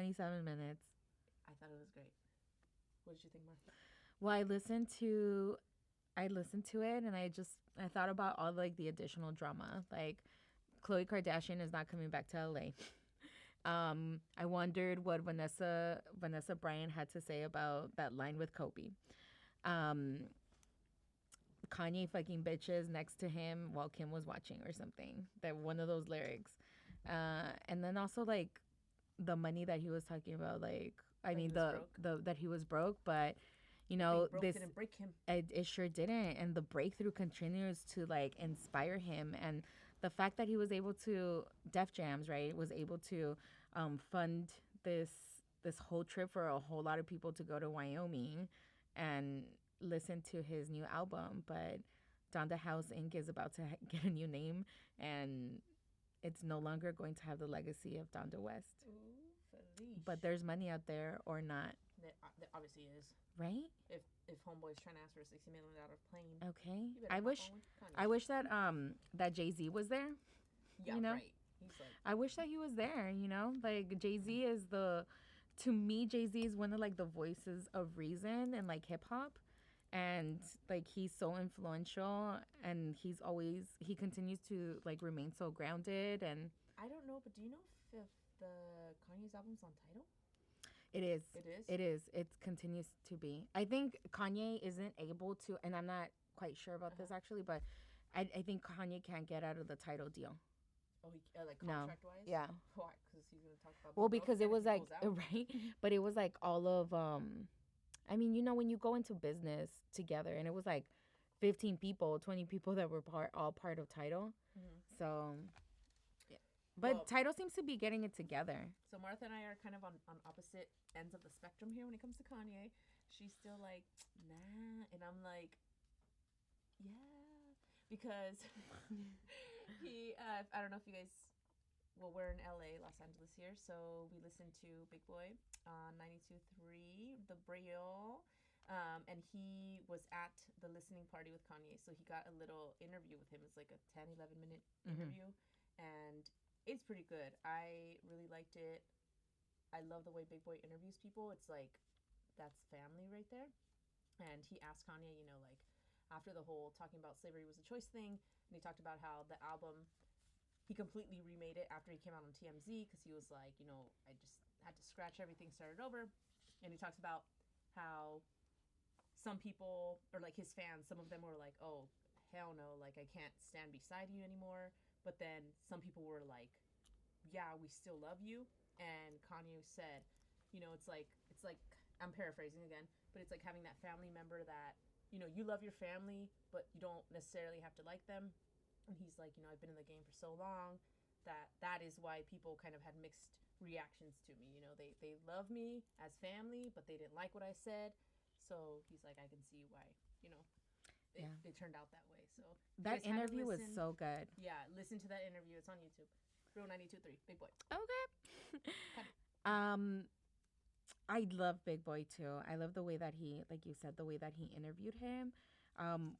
27 minutes. I thought it was great. What did you think, Martha? Well, I listened to it and I thought about all like the additional drama. Like Khloe Kardashian is not coming back to LA. I wondered what Vanessa Bryant had to say about that line with Kobe. Um, Kanye fucking bitches next to him while Kim was watching or something. That one of those lyrics. And then also like the money that he was talking about, like I That he mean was broke. the that he was broke, but you Being know broke this didn't break him. it sure didn't, and the breakthrough continues to like inspire him, and the fact that he was able to Def Jams right was able to fund this whole trip for a whole lot of people to go to Wyoming and listen to his new album, but Donda House Inc. is about to get a new name, and it's no longer going to have the legacy of Donda West. Ooh, Felice. But there's money out there or not, There obviously is. right? If Homeboy's trying to ask for a $60 million plane, Okay. you better I hop wish on with Kanye. I wish that Jay-Z was there. Yeah, you know? right. He's like, I wish that he was there, you know? Like Jay-Z is to me Jay-Z is one of like the voices of reason and like hip hop. And like he's so influential and he continues to like remain so grounded, and I don't know, but do you know if the Kanye's album's on Tidal? it is. It is? It is. It continues to be. I think Kanye isn't able to, and I'm not quite sure about this actually, but I think Kanye can't get out of the title deal. Oh, he like No. contract wise? Yeah. Why? Because he's gonna talk about. Well, Big Bro because it again if was he like pulls out? right, but it was like all of I mean, you know, when you go into business together, and it was like 15 people, 20 people that were all part of Title. So, yeah. But Well- Title seems to be getting it together. So Martha and I are kind of on opposite ends of the spectrum here when it comes to Kanye. She's still like, nah, and I'm like, yeah, because he. I don't know if you guys. Well, we're in LA, Los Angeles here, so we listened to Big Boy on 92.3, The Braille. And he was at the listening party with Kanye, so he got a little interview with him. It's like a 10, 11-minute interview, and it's pretty good. I really liked it. I love the way Big Boy interviews people. It's like, that's family right there. And he asked Kanye, you know, like, after the whole talking about slavery was a choice thing, and he talked about how the album, he completely remade it after he came out on TMZ because he was like, you know, I just had to scratch everything, started over. And he talks about how some people, or like his fans, some of them were like, oh, hell no, like I can't stand beside you anymore. But then some people were like, yeah, we still love you. And Kanye said, you know, it's like I'm paraphrasing again, but it's like having that family member that, you know, you love your family, but you don't necessarily have to like them. And he's like, you know, I've been in the game for so long that is why people kind of had mixed reactions to me. You know, they love me as family, but they didn't like what I said. So he's like, I can see why, you know, it turned out that way. So That interview was so good. Yeah, listen to that interview. It's on YouTube. Real 92.3, Big Boy. Okay. I love Big Boy too. I love the way that he, like you said, the way that he interviewed him.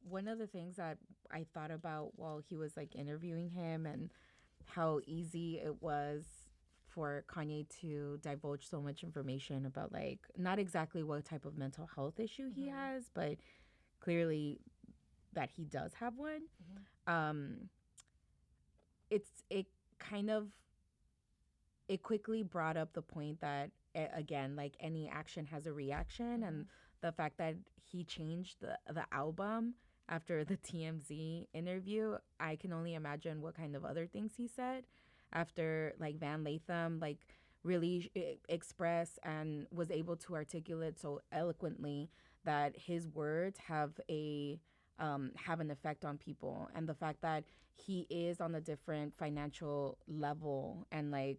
One of the things that I thought about while he was like interviewing him and how easy it was for Kanye to divulge so much information about like not exactly what type of mental health issue he has, but clearly that he does have one. It kind of it quickly brought up the point that again, like any action has a reaction, and the fact that he changed the album after the TMZ interview, I can only imagine what kind of other things he said after like Van Lathan like really express and was able to articulate so eloquently that his words have an effect on people, and the fact that he is on a different financial level, and like,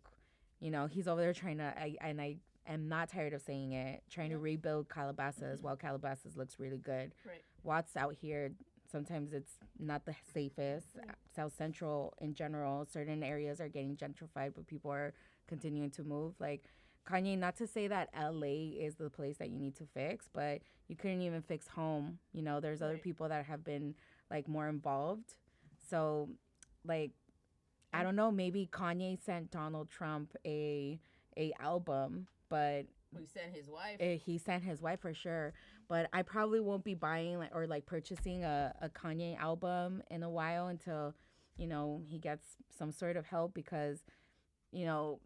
you know, he's over there trying to I am not tired of saying it, trying to rebuild Calabasas while Calabasas looks really good. Right. Watts out here, sometimes it's not the safest. South Central in general, certain areas are getting gentrified, but people are continuing to move. Like Kanye, not to say that LA is the place that you need to fix, but you couldn't even fix home. You know, there's other people that have been like more involved. So like, I don't know, maybe Kanye sent Donald Trump a a album, but Who sent his wife? he sent his wife for sure. But I probably won't be buying like, or like purchasing a Kanye album in a while until, he gets some sort of help because,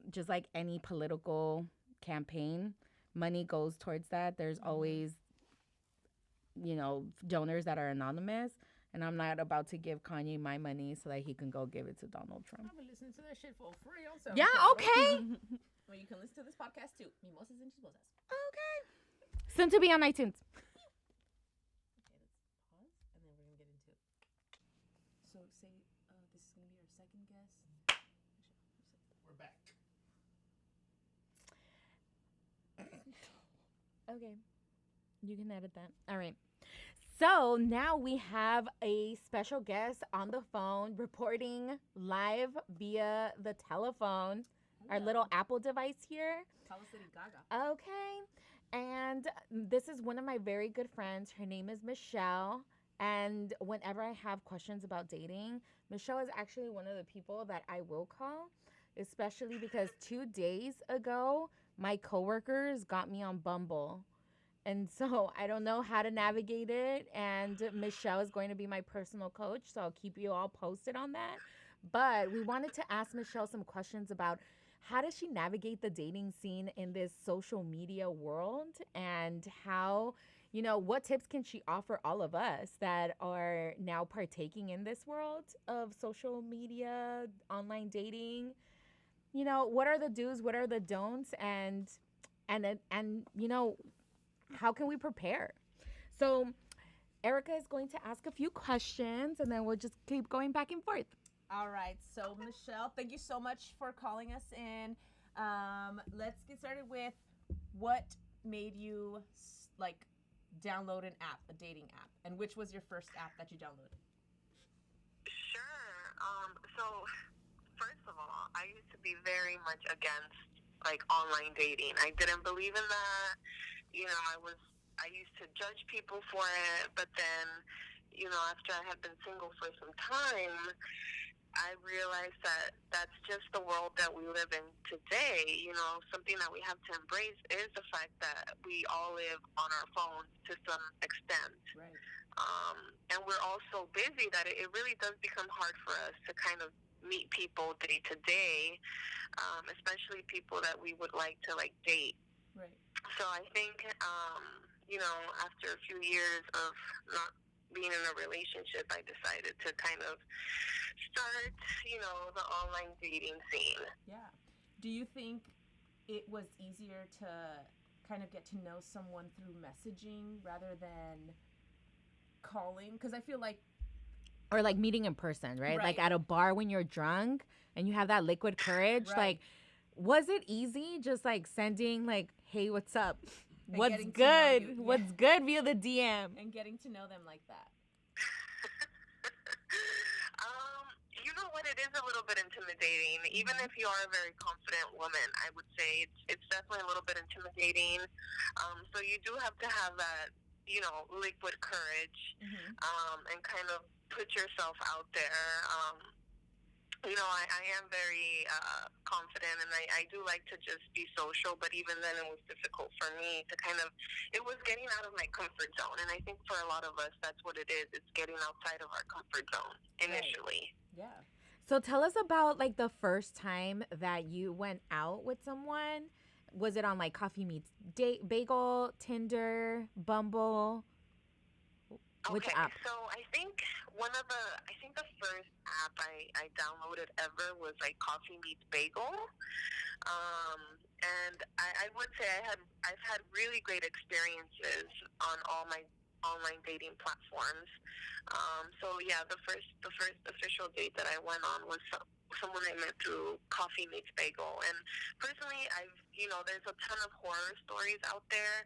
just like any political campaign, money goes towards that. There's always, donors that are anonymous. And I'm not about to give Kanye my money so that he can go give it to Donald Trump. I've been listening to that shit for free on SoundCloud. Yeah, okay. Well, you can listen to this podcast too. Mimosas and Chismosas. Okay. Soon to be on iTunes. Okay, let's pause and then we're gonna get into it. So say this is gonna be our second guest. We're back. Okay. You can edit that. All right. So now we have a special guest on the phone reporting live via the telephone, our little Apple device here. Call us Lady Gaga. Okay. And this is one of my very good friends. Her name is Michelle. And whenever I have questions about dating, Michelle is actually one of the people that I will call, especially because 2 days ago, my coworkers got me on Bumble. And so I don't know how to navigate it. And Michelle is going to be my personal coach. So I'll keep you all posted on that. But we wanted to ask Michelle some questions about how does she navigate the dating scene in this social media world, and how, what tips can she offer all of us that are now partaking in this world of social media, online dating? What are the do's, what are the don'ts, and how can we prepare? So Erica is going to ask a few questions, and then we'll just keep going back and forth. All right. So Michelle, thank you so much for calling us in. Let's get started with what made you download an app, a dating app, and which was your first app that you downloaded? Sure. So first of all, I used to be very much against online dating. I didn't believe in that. I used to judge people for it, but then, after I had been single for some time, I realized that that's just the world that we live in today. Something that we have to embrace is the fact that we all live on our phones to some extent. Right. And we're all so busy that it really does become hard for us to kind of meet people day to day, especially people that we would like to date. Right. So I think, after a few years of not being in a relationship, I decided to kind of start, the online dating scene. Yeah. Do you think it was easier to kind of get to know someone through messaging rather than calling? Because I feel like... Or meeting in person, right? Right. At a bar when you're drunk and you have that liquid courage. Right. Was it easy just sending hey, what's up? And What's getting to know good? you. Yeah. What's good via the DM? And getting to know them like that. You know what? It is a little bit intimidating. Even if you are a very confident woman, I would say it's definitely a little bit intimidating. So you do have to have that, liquid courage, and kind of put yourself out there. I am very confident, and I do like to just be social, but even then it was difficult for me to it was getting out of my comfort zone, and I think for a lot of us, that's what it is. It's getting outside of our comfort zone initially. Right. Yeah. So tell us about the first time that you went out with someone. Was it on Coffee Meets Bagel, Tinder, Bumble? Which app? So I think the first app I downloaded ever was Coffee Meets Bagel, and I would say I've had really great experiences on all my online dating platforms. So yeah, the first official date that I went on was someone I met through Coffee Meets Bagel. And personally, there's a ton of horror stories out there,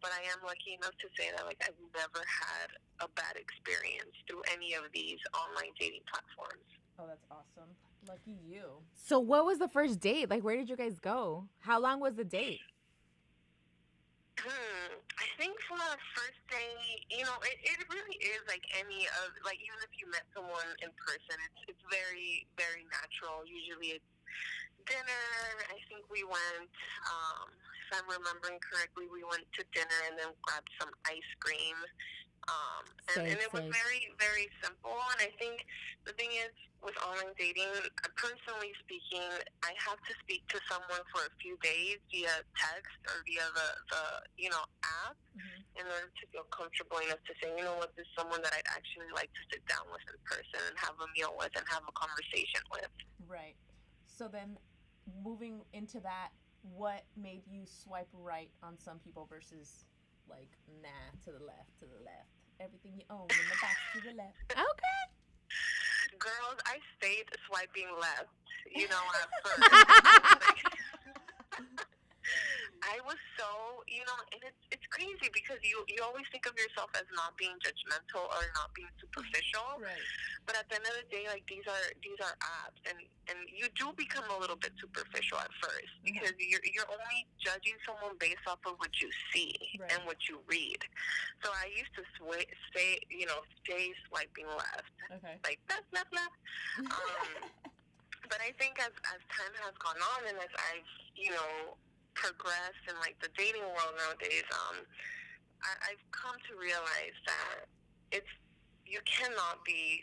but I am lucky enough to say that I've never had a bad experience through any of these online dating platforms. Oh, that's awesome. Lucky you. So what was the first date? Where did you guys go? How long was the date? I think for our first day, it really is like any of, like, even if you met someone in person, it's very, very natural. Usually it's dinner. I think we went, if I'm remembering correctly, we went to dinner and then grabbed some ice cream. And it was Safe. very, very simple. And I think the thing is, with online dating, personally speaking, I have to speak to someone for a few days via text or via the app in order to feel comfortable enough to say, you know what, this is someone that I'd actually like to sit down with in person and have a meal with and have a conversation with. Right. So then, moving into that, what made you swipe right on some people versus like, nah, to the left, everything you own in the box to the left? Okay. Girls, I stayed swiping left, at first. I was so, and it's crazy because you always think of yourself as not being judgmental or not being superficial. Right. But at the end of the day, like, these are apps, and you do become a little bit superficial at first because you're only judging someone based off of what you see and what you read. So I used to stay swiping left, like left. But I think as time has gone on and as I've progressed in like the dating world nowadays, I've come to realize that you cannot be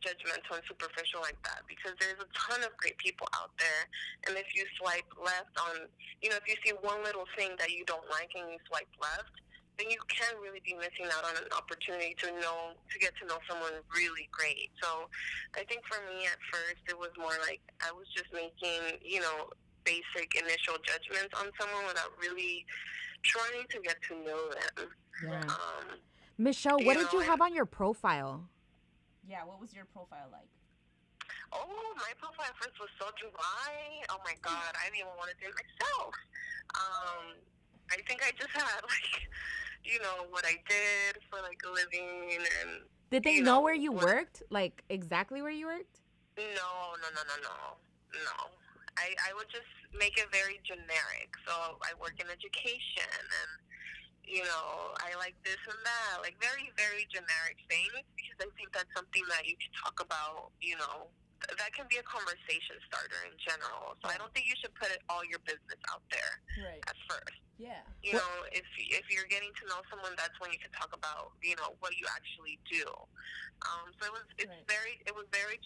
judgmental and superficial like that because there's a ton of great people out there, and if you swipe left on, if you see one little thing that you don't like and you swipe left, then you can really be missing out on an opportunity to get to know someone really great. So I think for me at first it was more like I was just making, basic initial judgments on someone without really trying to get to know them. Yeah. Michelle, what did you have on your profile? Yeah, what was your profile like? Oh, my profile at first was so dry. Oh my God, I didn't even want to do it myself. I think I just had what I did for like a living, and did they know where you worked? Like exactly where you worked? No. I would just make it very generic. So I work in education, and I like this and that, like very, very generic things, because I think that's something that you can talk about, that can be a conversation starter in general. So I don't think you should put all your business out there at first. Yeah. If you're getting to know someone, that's when you can talk about, what you actually do. So it was very generic.